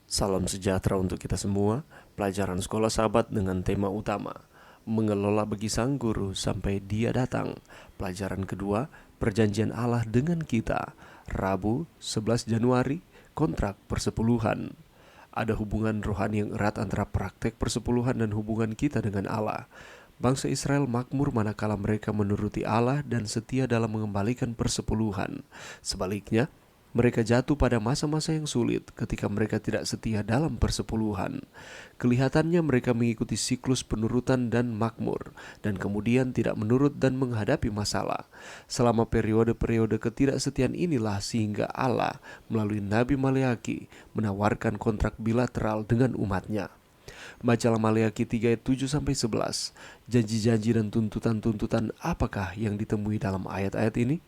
Salam sejahtera untuk kita semua. Pelajaran sekolah sahabat dengan tema utama mengelola bagi sang guru sampai dia datang. Pelajaran kedua, perjanjian Allah dengan kita. Rabu 11 Januari, kontrak persepuluhan. Ada hubungan rohani yang erat antara praktek persepuluhan dan hubungan kita dengan Allah. Bangsa Israel makmur manakala mereka menuruti Allah dan setia dalam mengembalikan persepuluhan. Sebaliknya, mereka jatuh pada masa-masa yang sulit ketika mereka tidak setia dalam persepuluhan. Kelihatannya mereka mengikuti siklus penurutan dan makmur, dan kemudian tidak menurut dan menghadapi masalah. Selama periode-periode ketidaksetiaan inilah sehingga Allah melalui Nabi Maleaki menawarkan kontrak bilateral dengan umatnya. Bacalah Maleaki 3 ayat 7-11. Janji-janji dan tuntutan-tuntutan apakah yang ditemui dalam ayat-ayat ini?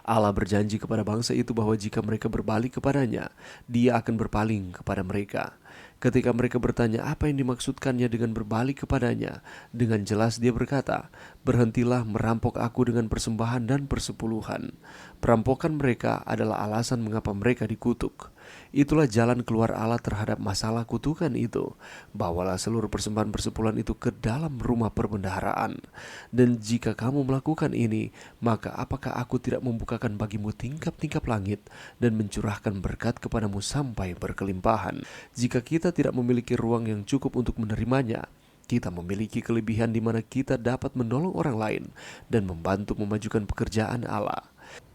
Allah berjanji kepada bangsa itu bahwa jika mereka berbalik kepadanya, Dia akan berpaling kepada mereka. Ketika mereka bertanya apa yang dimaksudkannya dengan berbalik kepadanya, dengan jelas Dia berkata, "Berhentilah merampok aku dengan persembahan dan persepuluhan." Perampokan mereka adalah alasan mengapa mereka dikutuk. Itulah jalan keluar Allah terhadap masalah kutukan itu. Bawalah seluruh persembahan persepuluhan itu ke dalam rumah perbendaharaan. Dan jika kamu melakukan ini, maka apakah aku tidak membukakan bagimu tingkap-tingkap langit dan mencurahkan berkat kepadamu sampai berkelimpahan? Jika kita tidak memiliki ruang yang cukup untuk menerimanya, kita memiliki kelebihan di mana kita dapat menolong orang lain dan membantu memajukan pekerjaan Allah.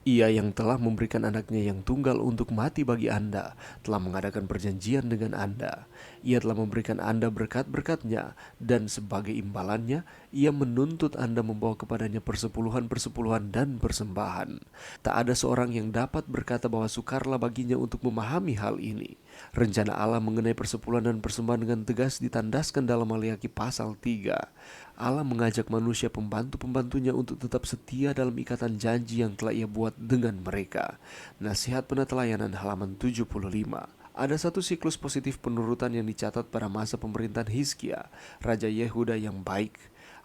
Ia yang telah memberikan anaknya yang tunggal untuk mati bagi Anda, telah mengadakan perjanjian dengan Anda. Ia telah memberikan Anda berkat-berkatnya, dan sebagai imbalannya, Ia menuntut Anda membawa kepadanya persepuluhan-persepuluhan dan persembahan. Tak ada seorang yang dapat berkata bahwa sukarlah baginya untuk memahami hal ini. Rencana Allah mengenai persepuluhan dan persembahan dengan tegas ditandaskan dalam Maleaki pasal 3. Allah mengajak manusia pembantu-pembantunya untuk tetap setia dalam ikatan janji yang telah Ia buat dengan mereka. Nasihat Penatelayanan halaman 75. Ada satu siklus positif penurutan yang dicatat pada masa pemerintahan Hizkia, Raja Yehuda yang baik.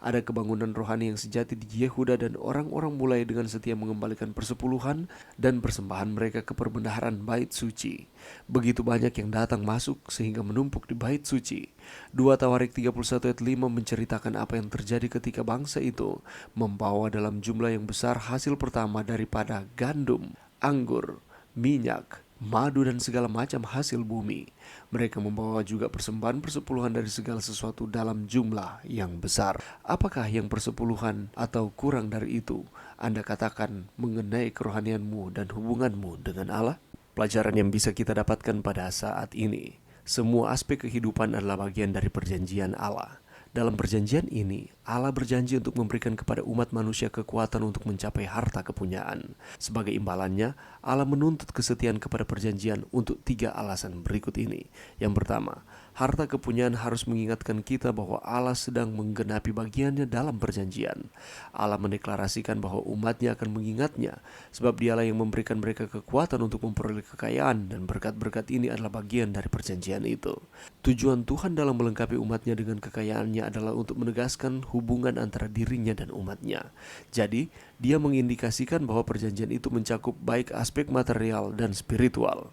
Ada kebangunan rohani yang sejati di Yehuda dan orang-orang mulai dengan setia mengembalikan persepuluhan dan persembahan mereka ke perbendaharaan bait suci. Begitu banyak yang datang masuk sehingga menumpuk di bait suci. 2 Tawarik 31 ayat 5 menceritakan apa yang terjadi ketika bangsa itu membawa dalam jumlah yang besar hasil pertama daripada gandum, anggur, minyak, madu dan segala macam hasil bumi. Mereka membawa juga persembahan persepuluhan dari segala sesuatu dalam jumlah yang besar. Apakah yang persepuluhan atau kurang dari itu Anda katakan mengenai kerohanianmu dan hubunganmu dengan Allah? Pelajaran yang bisa kita dapatkan pada saat ini, semua aspek kehidupan adalah bagian dari perjanjian Allah. Dalam perjanjian ini, Allah berjanji untuk memberikan kepada umat manusia kekuatan untuk mencapai harta kepunyaan. Sebagai imbalannya, Allah menuntut kesetiaan kepada perjanjian untuk 3 alasan berikut ini. Yang pertama, harta kepunyaan harus mengingatkan kita bahwa Allah sedang menggenapi bagiannya dalam perjanjian. Allah mendeklarasikan bahwa umatnya akan mengingatnya, sebab Dialah yang memberikan mereka kekuatan untuk memperoleh kekayaan, dan berkat-berkat ini adalah bagian dari perjanjian itu. Tujuan Tuhan dalam melengkapi umatnya dengan kekayaannya adalah untuk menegaskan hubungan antara dirinya dan umatnya. Jadi, Dia mengindikasikan bahwa perjanjian itu mencakup baik aspek material dan spiritual.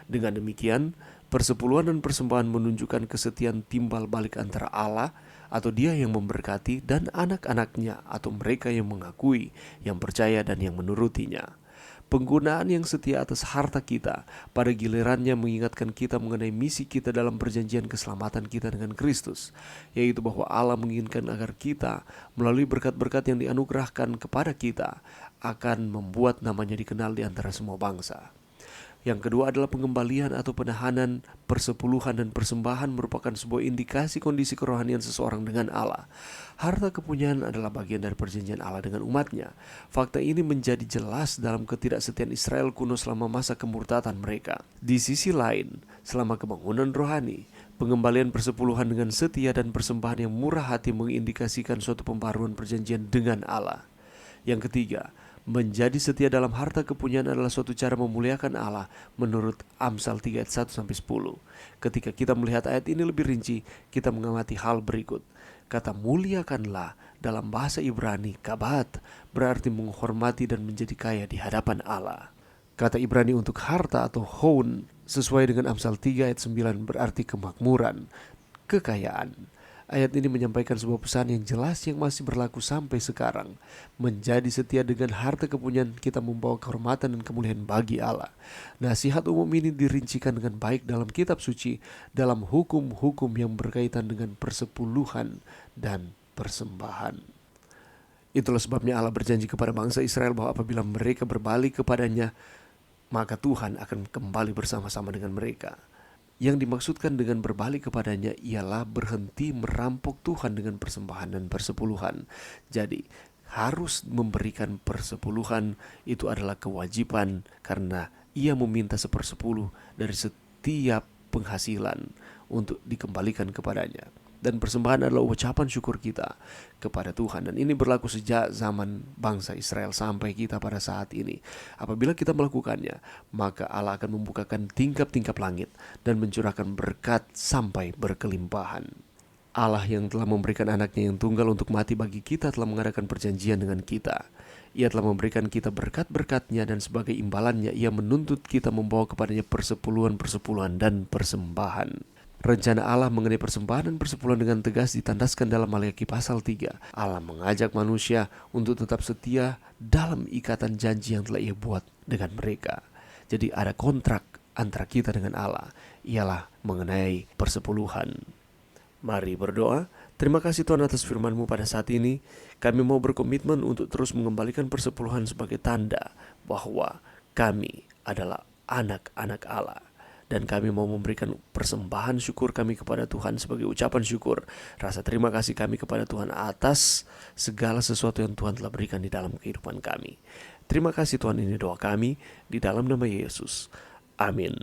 Dengan demikian, persepuluhan dan persembahan menunjukkan kesetiaan timbal balik antara Allah atau Dia yang memberkati dan anak-anaknya atau mereka yang mengakui, yang percaya dan yang menurutinya. Penggunaan yang setia atas harta kita pada gilirannya mengingatkan kita mengenai misi kita dalam perjanjian keselamatan kita dengan Kristus, yaitu bahwa Allah menginginkan agar kita melalui berkat-berkat yang dianugerahkan kepada kita akan membuat namanya dikenal di antara semua bangsa. Yang kedua adalah pengembalian atau penahanan persepuluhan dan persembahan merupakan sebuah indikasi kondisi kerohanian seseorang dengan Allah. Harta kepunyaan adalah bagian dari perjanjian Allah dengan umatnya. Fakta ini menjadi jelas dalam ketidaksetiaan Israel kuno selama masa kemurtatan mereka. Di sisi lain, selama kebangunan rohani, pengembalian persepuluhan dengan setia dan persembahan yang murah hati mengindikasikan suatu pembaruan perjanjian dengan Allah. Yang ketiga, menjadi setia dalam harta kepunyaan adalah suatu cara memuliakan Allah menurut Amsal 3 ayat 1-10. Ketika kita melihat ayat ini lebih rinci, kita mengamati hal berikut. Kata muliakanlah dalam bahasa Ibrani, kabat, berarti menghormati dan menjadi kaya di hadapan Allah. Kata Ibrani untuk harta atau houn sesuai dengan Amsal 3 ayat 9 berarti kemakmuran, kekayaan. Ayat ini menyampaikan sebuah pesan yang jelas yang masih berlaku sampai sekarang. Menjadi setia dengan harta kepunyaan kita membawa kehormatan dan kemuliaan bagi Allah. Nasihat umum ini dirincikan dengan baik dalam kitab suci, dalam hukum-hukum yang berkaitan dengan persepuluhan dan persembahan. Itulah sebabnya Allah berjanji kepada bangsa Israel bahwa apabila mereka berbalik kepadanya, maka Tuhan akan kembali bersama-sama dengan mereka. Yang dimaksudkan dengan berbalik kepadanya ialah berhenti merampok Tuhan dengan persembahan dan persepuluhan. Jadi, harus memberikan persepuluhan itu adalah kewajiban karena ia meminta 1/10 dari setiap penghasilan untuk dikembalikan kepadanya. Dan persembahan adalah ucapan syukur kita kepada Tuhan. Dan ini berlaku sejak zaman bangsa Israel sampai kita pada saat ini. Apabila kita melakukannya, maka Allah akan membukakan tingkap-tingkap langit dan mencurahkan berkat sampai berkelimpahan. Allah yang telah memberikan anaknya yang tunggal untuk mati bagi kita telah mengadakan perjanjian dengan kita. Ia telah memberikan kita berkat-berkatnya dan sebagai imbalannya ia menuntut kita membawa kepadanya persepuluhan dan persembahan. Rencana Allah mengenai persembahan dan persepuluhan dengan tegas ditandaskan dalam Maleakhi pasal 3. Allah mengajak manusia untuk tetap setia dalam ikatan janji yang telah ia buat dengan mereka. Jadi ada kontrak antara kita dengan Allah, ialah mengenai persepuluhan. Mari berdoa. Terima kasih Tuhan atas firman-Mu pada saat ini. Kami mau berkomitmen untuk terus mengembalikan persepuluhan sebagai tanda bahwa kami adalah anak-anak Allah. Dan kami mau memberikan persembahan syukur kami kepada Tuhan sebagai ucapan syukur. Rasa terima kasih kami kepada Tuhan atas segala sesuatu yang Tuhan telah berikan di dalam kehidupan kami. Terima kasih Tuhan, ini doa kami di dalam nama Yesus. Amin.